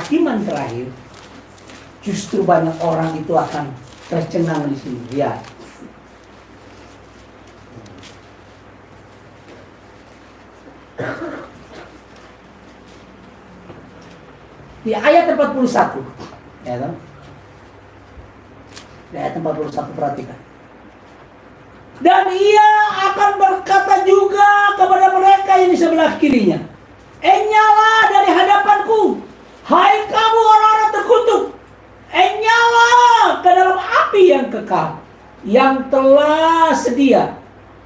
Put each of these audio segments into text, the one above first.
penghakiman terakhir, justru banyak orang itu akan tercengang di sini. Lihat. Di ayat 41, ya kan? Di ayat 41 perhatikan. Dan ia akan berkata juga kepada mereka yang di sebelah kirinya, "Nyala dari hadapanku, hai kamu orang-orang terkutuk. Nyala ke dalam api yang kekal, yang telah sedia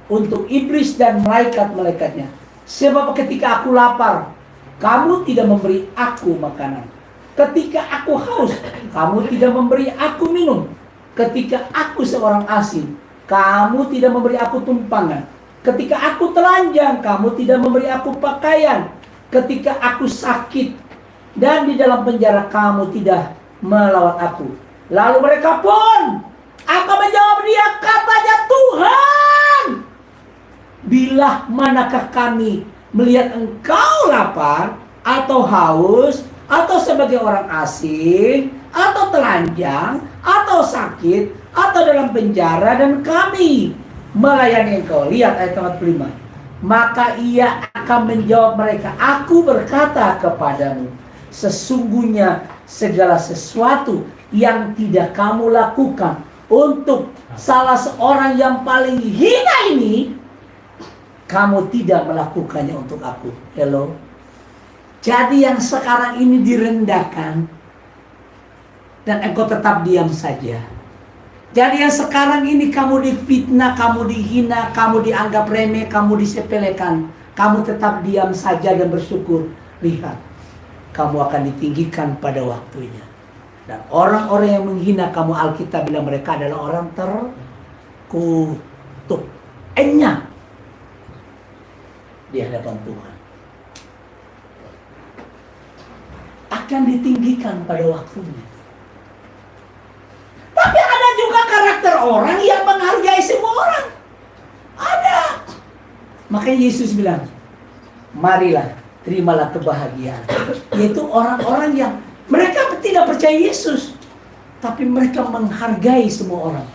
untuk iblis dan malaikat-malaikatnya. Sebab ketika aku lapar, kamu tidak memberi aku makanan. Ketika aku haus, kamu tidak memberi aku minum. Ketika aku seorang asing, kamu tidak memberi aku tumpangan. Ketika aku telanjang, kamu tidak memberi aku pakaian. Ketika aku sakit dan di dalam penjara, kamu tidak melawat aku." Lalu mereka pun akan menjawab dia, katanya, "Tuhan, bila manakah kami melihat engkau lapar atau haus, atau sebagai orang asing, atau telanjang, atau sakit, atau dalam penjara, dan kami melayani engkau?" Lihat ayat 45. Maka ia akan menjawab mereka, "Aku berkata kepadamu, sesungguhnya segala sesuatu yang tidak kamu lakukan untuk salah seorang yang paling hina ini, kamu tidak melakukannya untuk aku." Hello. Jadi yang sekarang ini direndahkan dan engkau tetap diam saja. Jadi yang sekarang ini kamu difitnah, kamu dihina, kamu dianggap remeh, kamu disepelekan, kamu tetap diam saja dan bersyukur. Lihat, kamu akan ditinggikan pada waktunya. Dan orang-orang yang menghina kamu, Alkitab bilang mereka adalah orang terkutuk. Enyah di hadapan Tuhan. Akan ditinggikan pada waktunya. Tapi ada juga karakter orang yang menghargai semua orang. Ada. Makanya Yesus bilang, "Marilah, terimalah kebahagiaan." Yaitu orang-orang yang mereka tidak percaya Yesus, tapi mereka menghargai semua orang.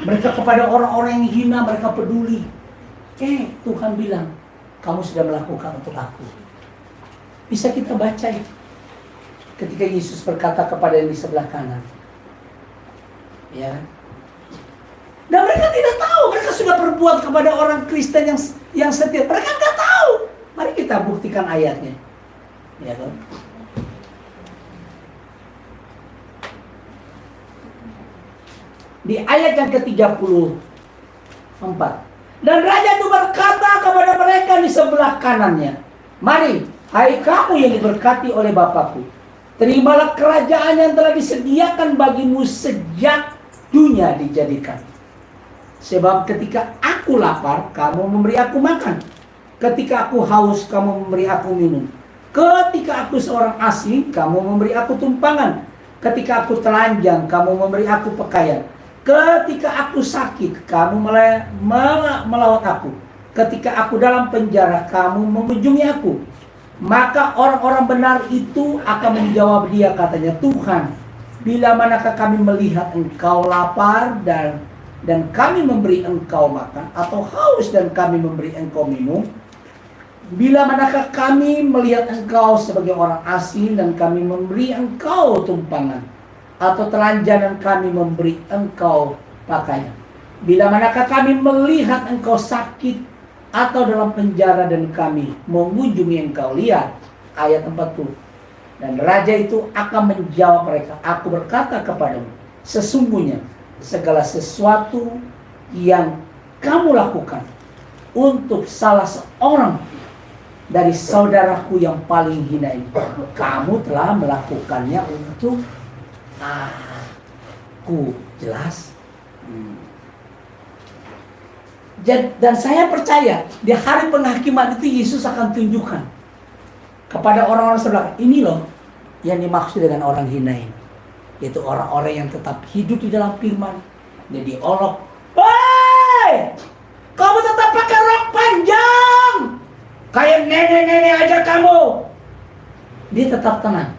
Mereka kepada orang-orang yang hina, mereka peduli. Tuhan bilang, "Kamu sudah melakukan untuk aku." Bisa kita baca itu. Ketika Yesus berkata kepada yang di sebelah kanan, ya, dan mereka tidak tahu, mereka sudah berbuat kepada orang Kristen yang setia. Mereka nggak tahu. Mari kita buktikan ayatnya, ya kan? Di ayat yang ke-34, dan raja itu berkata kepada mereka di sebelah kanannya, "Mari, hai kamu yang diberkati oleh Bapakku, terimalah kerajaan yang telah disediakan bagimu sejak dunia dijadikan. Sebab ketika aku lapar, kamu memberi aku makan. Ketika aku haus, kamu memberi aku minum. Ketika aku seorang asing, kamu memberi aku tumpangan. Ketika aku telanjang, kamu memberi aku pakaian. Ketika aku sakit, kamu melawat aku. Ketika aku dalam penjara, kamu mengunjungi aku." Maka orang-orang benar itu akan menjawab dia, katanya, "Tuhan, bila manakah kami melihat engkau lapar dan kami memberi engkau makan, atau haus dan kami memberi engkau minum? Bila manakah kami melihat engkau sebagai orang asing dan kami memberi engkau tumpangan, atau telanjang dan kami memberi engkau pakaian? Bila manakah kami melihat engkau sakit atau dalam penjara dan kami mengunjungi engkau?" Lihat ayat 40. Dan raja itu akan menjawab mereka, "Aku berkata kepadamu, sesungguhnya segala sesuatu yang kamu lakukan untuk salah seorang dari saudaraku yang paling hina ini, kamu telah melakukannya untuk aku." Jelas? Dan saya percaya di hari penghakiman itu Yesus akan tunjukkan kepada orang-orang sebelah, ini loh yang dimaksud dengan orang hina ini. Yaitu orang-orang yang tetap hidup di dalam firman. Dia diolok, "Hei, kamu tetap pakai rok panjang kayak nenek-nenek aja kamu." Dia tetap tenang.